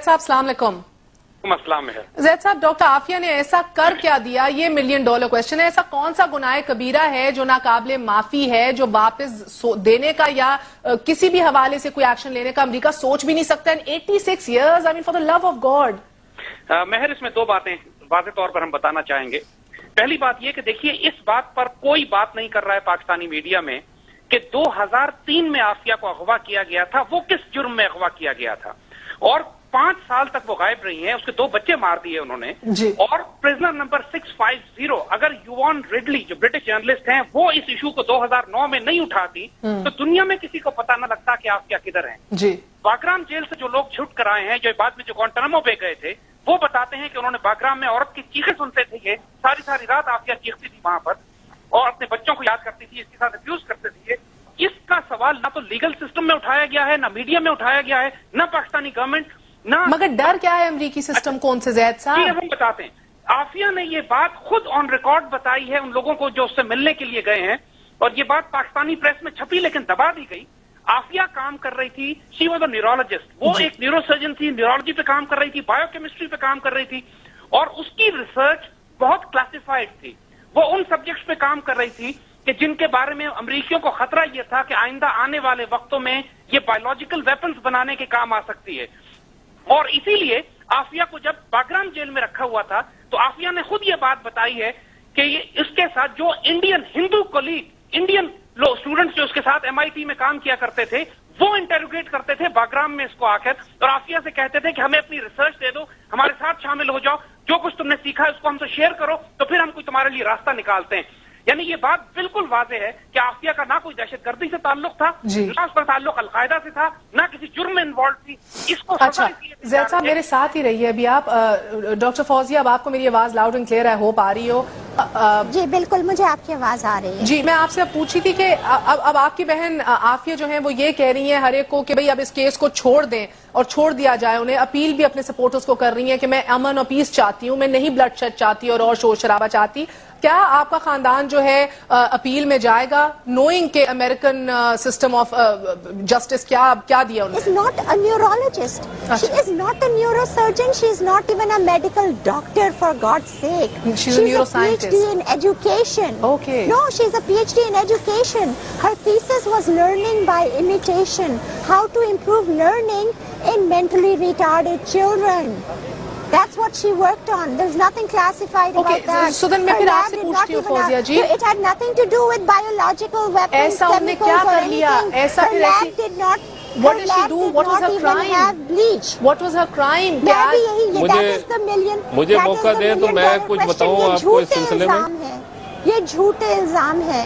साहब अस्सलाम वालेकुम। जैद साहब, डॉक्टर आफिया ने ऐसा कर क्या दिया, ये $1 मिलियन क्वेश्चन है। ऐसा कौन सा गुनाह कबीरा है जो नाकाबिले माफी है, जो वापस देने का या किसी भी हवाले से कोई एक्शन लेने का अमेरिका सोच भी नहीं सकता? 86 years, I mean, for the love of God। महर, इसमें दो बातें वाज़ेह तौर पर हम बताना चाहेंगे। पहली बात यह कि देखिए, इस बात पर कोई बात नहीं कर रहा है पाकिस्तानी मीडिया में कि 2003 में आफिया को अगवा किया गया था। वो किस जुर्म में अगवा किया गया था और 5 साल तक वो गायब रही हैं। उसके 2 बच्चे मार दिए उन्होंने। और प्रिजनर नंबर 650, अगर युवान रिडली जो ब्रिटिश जर्नलिस्ट हैं वो इस इशू को 2009 में नहीं उठाती तो दुनिया में किसी को पता न लगता कि आफिया किधर हैं। बागराम जेल से जो लोग छुट कर आए हैं, जो बाद में जो गुआंटानामो पे गए थे, वो बताते हैं कि उन्होंने बागराम में औरत की चीखें सुनते थे। ये सारी रात आफिया चीखती थी वहां पर और अपने बच्चों को याद करती थी, इसके साथ अब्यूज करते थे। इसका सवाल ना तो लीगल सिस्टम में उठाया गया है, ना मीडिया में उठाया गया है, ना पाकिस्तानी गवर्नमेंट, ना। मगर डर क्या है अमरीकी सिस्टम कौन से? ज़ैद साहब, हम बताते हैं। आफिया ने ये बात खुद ऑन रिकॉर्ड बताई है उन लोगों को जो उससे मिलने के लिए गए हैं, और ये बात पाकिस्तानी प्रेस में छपी लेकिन दबा दी गई। आफिया काम कर रही थी, शी वॉज अ न्यूरोलॉजिस्ट, वो एक न्यूरोसर्जन थी, न्यूरोलॉजी पे काम कर रही थी, बायोकेमिस्ट्री पे काम कर रही थी, और उसकी रिसर्च बहुत क्लासिफाइड थी। वो उन सब्जेक्ट्स पे काम कर रही थी कि जिनके बारे में अमरीकियों को खतरा यह था कि आइंदा आने वाले वक्तों में ये बायोलॉजिकल वेपन्स बनाने के काम आ सकती है। और इसीलिए आफिया को जब बागराम जेल में रखा हुआ था तो आफिया ने खुद ये बात बताई है कि ये इसके साथ जो Indian Hindu colleague, Indian students जो उसके साथ MIT में काम किया करते थे, वो इंटेरोगेट करते थे बागराम में इसको आकर, और आफिया से कहते थे कि हमें अपनी रिसर्च दे दो, हमारे साथ शामिल हो जाओ, जो कुछ तुमने सीखा है उसको हमसे शेयर करो, तो फिर हम कोई तुम्हारे लिए रास्ता निकालते हैं। यानी ये बात बिल्कुल वाज़ेह है कि आफिया का ना कोई दहशतगर्दी से ताल्लुक था, ना उसका ताल्लुक अलकायदा से था, ना किसी जुर्म में इन्वॉल्व थी। इसको अच्छा, ज़ैद साहब मेरे साथ ही रहिए अभी आप। डॉक्टर फौजिया, अब आपको मेरी आवाज लाउड एंड क्लियर है, होप आ रही हो? जी बिल्कुल, मुझे आपकी आवाज आ रही है। जी, मैं आपसे अब पूछी थी कि अब आपकी बहन आफिया जो है वो ये कह रही है हर एक को कि भाई अब इस केस को छोड़ दें और छोड़ दिया जाए। उन्हें अपील भी अपने सपोर्टर्स को कर रही है कि मैं अमन और पीस चाहती हूँ, मैं नहीं ब्लडशेड चाहती और शोर शराबा चाहती। क्या आपका खानदान जो है अपील में जाएगा, नोइंग के अमेरिकन सिस्टम ऑफ जस्टिस क्या दिया उन्होंने? She's not a neurologist. She is not a neurosurgeon. She is not even a medical doctor, for God's sake. She's a neuroscientist. PhD in education. Okay. No, she's a PhD in education. Her thesis was learning by imitation. How to improve learning in mentally retarded children. That's what she worked on. There's nothing classified about that. So then मैं फिर आपसे पूछती हूँ फौजिया जी, it had nothing to do with biological weapons, ऐसा उन्होंने क्या कर लिया? ऐसा फिर ऐसी did not. What did she do? What was her crime? What was her crime? मुझे मौका दें तो मैं कुछ बताऊँ आपको इस सिलसिले में। ये झूठे इल्जाम है